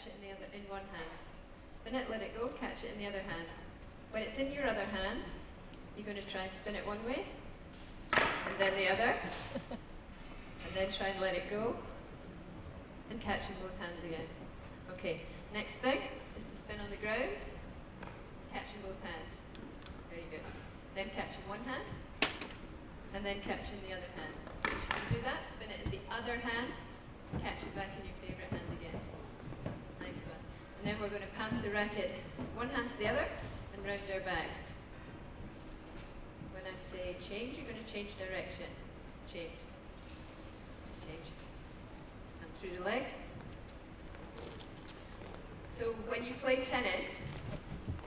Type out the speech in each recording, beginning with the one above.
catch it in one hand. Spin it, let it go, catch it in the other hand. When it's in your other hand, you're going to try and spin it one way, and then the other, and then try and let it go, and catch in both hands again. Okay, next thing is to spin on the ground, catch in both hands. Very good. Then catch in one hand, and then catch in the other hand. If you can do that, spin it in the other hand, catch it back in your favourite hand again. Nice one. And then we're going to pass the racket one hand to the other and round our backs. When I say change, you're going to change direction. Change. Change. And through the legs. So when you play tennis,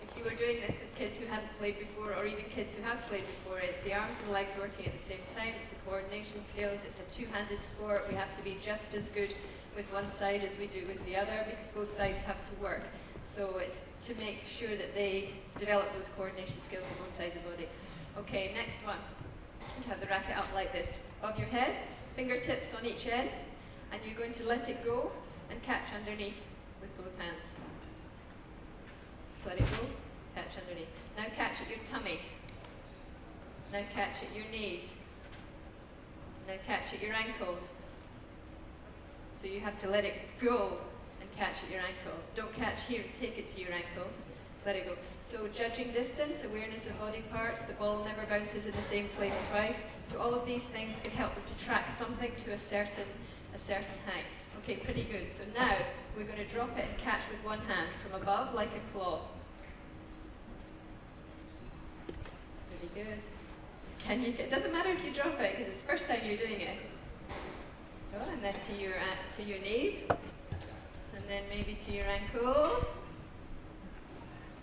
if you were doing this with kids who hadn't played before, or even kids who have played before, it's the arms and legs working at the same time, it's the coordination skills, it's a two-handed sport. We have to be just as good with one side as we do with the other, because both sides have to work. So it's to make sure that they develop those coordination skills on both sides of the body. Okay, next one. You have the racket up like this, above your head, fingertips on each end, and you're going to let it go and catch underneath with both hands. Just let it go, catch underneath. Now catch at your tummy. Now catch at your knees. Now catch at your ankles. So you have to let it go and catch at your ankles. Don't catch here and take it to your ankles. Let it go. So judging distance, awareness of body parts, the ball never bounces in the same place twice. So all of these things can help you to track something to a certain height. Okay, pretty good. So now we're going to drop it and catch with one hand from above like a claw. Pretty good. It doesn't matter if you drop it because it's the first time you're doing it. Go, and then to your knees, and then maybe to your ankles.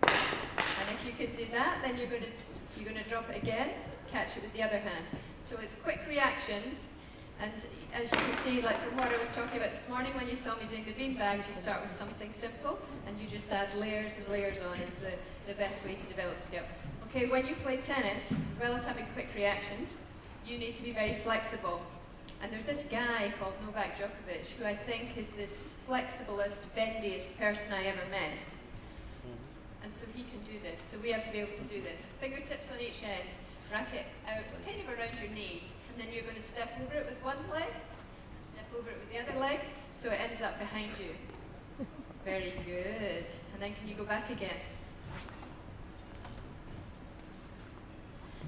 And if you could do that, then you're going to drop it again, catch it with the other hand. So it's quick reactions. And as you can see, like from what I was talking about this morning, when you saw me doing the beanbags, you start with something simple, and you just add layers and layers on is the best way to develop skill. Okay, when you play tennis, as well as having quick reactions, you need to be very flexible. And there's this guy called Novak Djokovic, who I think is this flexiblest, bendiest person I ever met. And so he can do this. So we have to be able to do this. Fingertips on each end, racket out, kind of around your knees. And then you're going to step over it with one leg, step over it with the other leg, so it ends up behind you. Very good. And then can you go back again?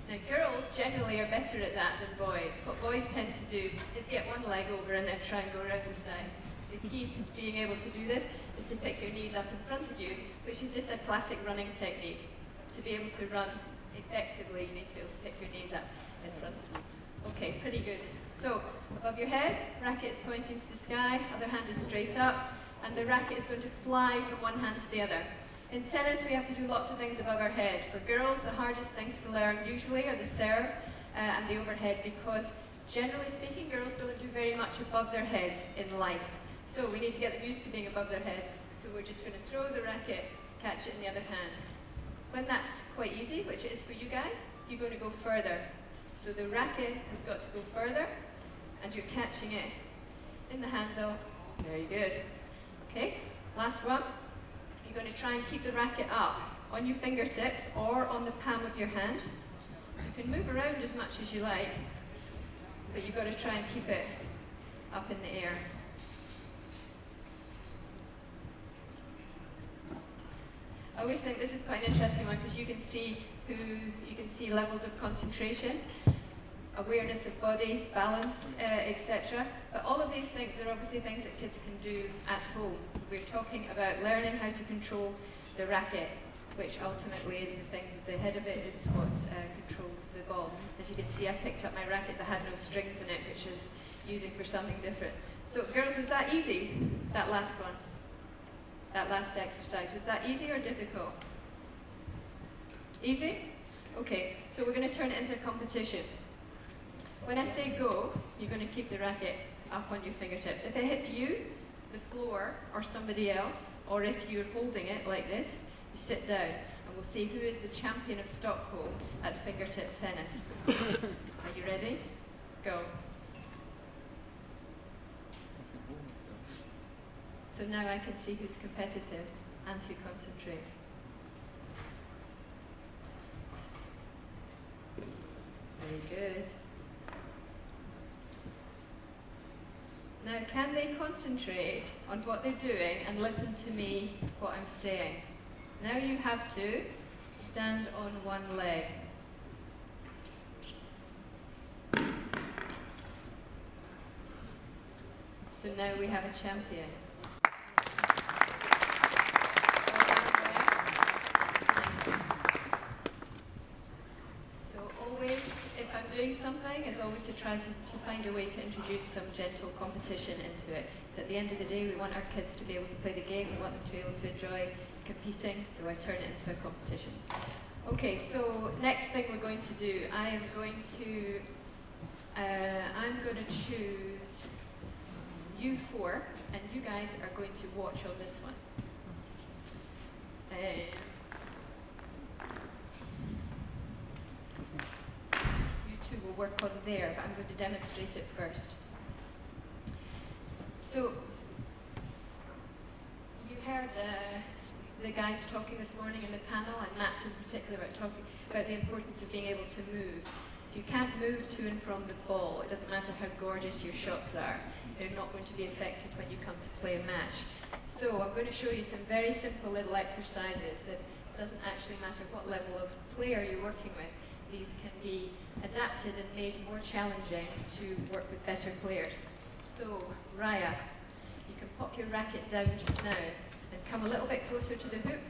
Now girls generally are better at that than boys. What boys tend to do is get one leg over and then try and go around the side. The key to being able to do this is to pick your knees up in front of you, which is just a classic running technique. To be able to run effectively, you need to be able to pick your knees up in front of you. Okay, pretty good. So, above your head, racket is pointing to the sky, other hand is straight up, and the racket is going to fly from one hand to the other. In tennis, we have to do lots of things above our head. For girls, the hardest things to learn usually are the serve and the overhead, because generally speaking, girls don't do very much above their heads in life. So we need to get them used to being above their head. So we're just going to throw the racket, catch it in the other hand. When that's quite easy, which it is for you guys, you're going to go further. So the racket has got to go further, and you're catching it in the handle. Very good. Okay, last one. You're going to try and keep the racket up on your fingertips or on the palm of your hand. You can move around as much as you like, but you've got to try and keep it up in the air. I always think this is quite an interesting one because you can see levels of concentration, awareness of body, balance, etc. But all of these things are obviously things that kids can do at home. We're talking about learning how to control the racket, which ultimately is the thing, the head of it is what controls the ball. As you can see, I picked up my racket that had no strings in it, which I was using for something different. So girls, was that easy, that last one? That last exercise, was that easy or difficult? Easy? Okay, so we're going to turn it into a competition. When I say go, you're going to keep the racket up on your fingertips. If it hits you, the floor, or somebody else, or if you're holding it like this, you sit down, and we'll see who is the champion of Stockholm at fingertip tennis. Are you ready? Go. So now I can see who's competitive and who concentrates. Very good. Now, can they concentrate on what they're doing and listen to me, what I'm saying? Now you have to stand on one leg. So now we have a champion. So always, if I'm doing something, it's always to try to find a way to introduce some gentle competition into it. So at the end of the day, we want our kids to be able to play the game, we want them to be able to enjoy competing, so I turn it into a competition. Okay, so next thing we're going to do, I'm going to choose you four, and you guys are going to watch on this one. You two will work on there, but I'm going to demonstrate it first. So, you heard the guys talking this morning in the panel, and Matt's in particular, talking about the importance of being able to move. If you can't move to and from the ball, it doesn't matter how gorgeous your shots are, they're not going to be effective when you come to play a match. So I'm going to show you some very simple little exercises that doesn't actually matter what level of player you're working with. These can be adapted and made more challenging to work with better players. So, Raya, you can pop your racket down just now and come a little bit closer to the hoop.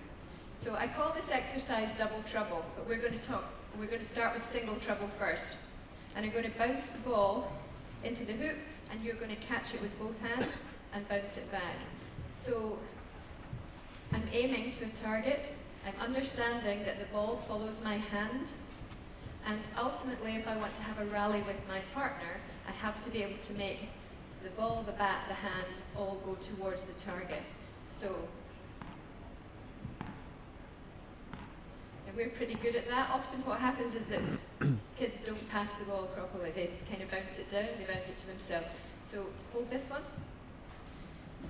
So I call this exercise double trouble, but we're going to start with single trouble first. And I'm going to bounce the ball into the hoop, and you're going to catch it with both hands and bounce it back. So I'm aiming to a target, I'm understanding that the ball follows my hand, and ultimately if I want to have a rally with my partner, I have to be able to make the ball, the bat, the hand all go towards the target. So, and we're pretty good at that. Often what happens is that kids don't pass the ball properly. They kind of bounce it down, they bounce it to themselves. So hold this one.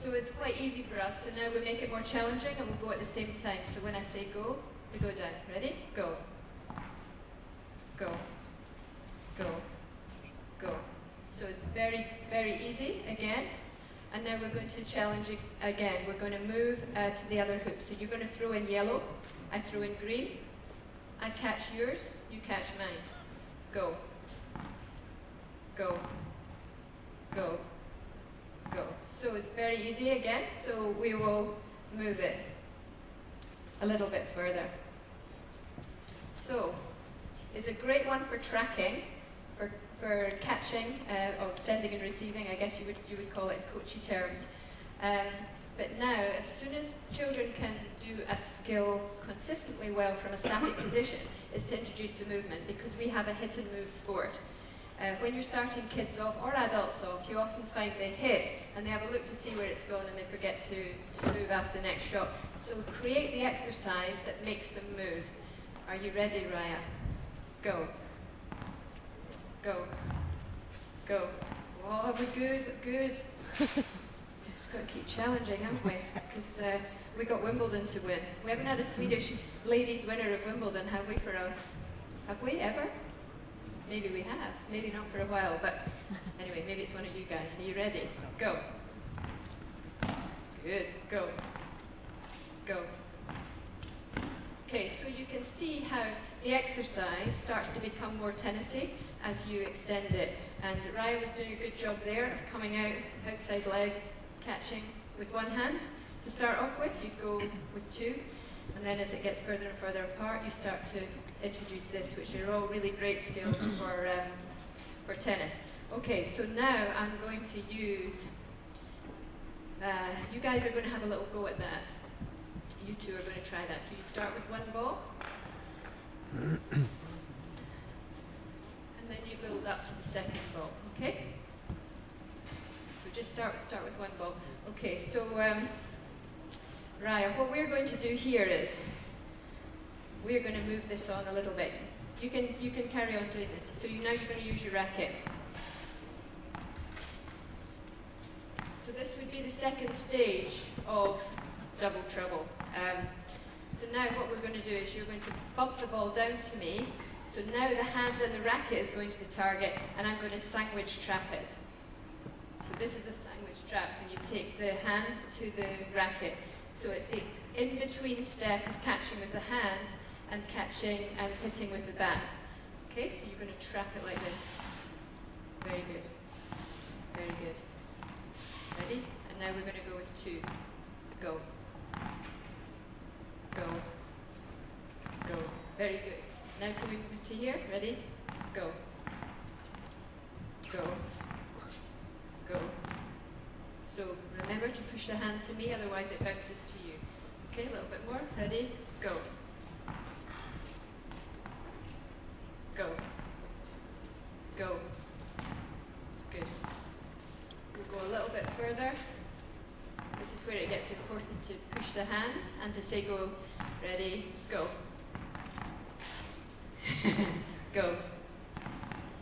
So it's quite easy for us. So now we make it more challenging and we'll go at the same time. So when I say go, we go down. Ready? Go. Go. Go. Go. So it's very, very easy again. And now we're going to challenge it again. We're going to move to the other hoop. So you're going to throw in yellow, I throw in green. I catch yours, you catch mine. Go. Go. Go. Go. So it's very easy again. So we will move it a little bit further. So it's a great one for tracking, for catching, or sending and receiving, I guess you would call it in coachy terms. But now, as soon as children can do a skill consistently well from a static position, is to introduce the movement, because we have a hit and move sport. When you're starting kids off, or adults off, you often find they hit, and they have a look to see where it's gone, and they forget to move after the next shot. So create the exercise that makes them move. Are you ready, Raya? Go. Go. Go. Oh, we're good, we're good. Just got to keep challenging, haven't we? Because we got Wimbledon to win. We haven't had a Swedish ladies winner of Wimbledon, have we, have we ever? Maybe we have, maybe not for a while, but anyway, maybe it's one of you guys. Are you ready? Go. Good, go. Go. Okay, so you can see how the exercise starts to become more tennisy as you extend it. And Raya was doing a good job there of coming out, outside leg, catching with one hand. To start off with, you go with two, and then as it gets further and further apart, you start to introduce this, which are all really great skills for tennis. Okay, so now I'm going to use, you guys are going to have a little go at that. You two are going to try that. So you start with one ball, and then you build up to the second ball, okay? So just start with one ball. Okay, so Raya, what we're going to do here is, we're going to move this on a little bit. You can carry on doing this. So now you're going to use your racket. So this would be the second stage of double trouble. So now what we're going to do is you're going to bump the ball down to me. So now the hand and the racket is going to the target, and I'm going to sandwich trap it. So this is a sandwich trap, and you take the hand to the racket. So it's the in-between step of catching with the hand and catching and hitting with the bat. Okay, so you're going to trap it like this. Very good. Very good. Ready? And now we're going to go with 2. Go. Go. Go. Very good. Now can we move to here? Ready? Go. Go. Go. So remember to push the hand to me, otherwise it bounces to you. Okay, a little bit more. Ready? Go. Go. Go. Good. We'll go a little bit further. This is where it gets important to push the hand and to say go. Ready? Go. Go.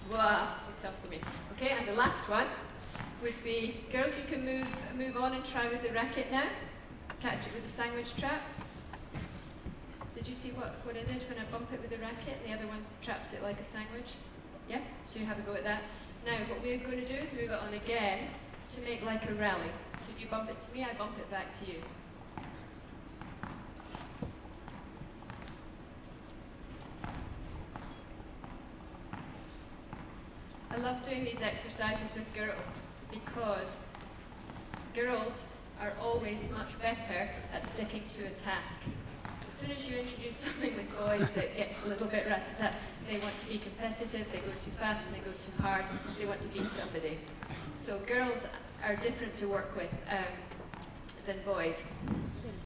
Wow, too tough for me. Okay, and the last one would be, girls, you can move on and try with the racket now. Catch it with the sandwich trap. Did you see what I did when I bump it with the racket and the other one traps it like a sandwich? Yeah? So you have a go at that. Now what we're going to do is move it on again to make like a rally. So you bump it to me, I bump it back to you. I love doing these exercises with girls because girls are always much better at sticking to a task. As soon as you introduce something with boys that gets a little bit rat-a-tat, they want to be competitive, they go too fast and they go too hard, they want to beat somebody. So girls are different to work with than boys.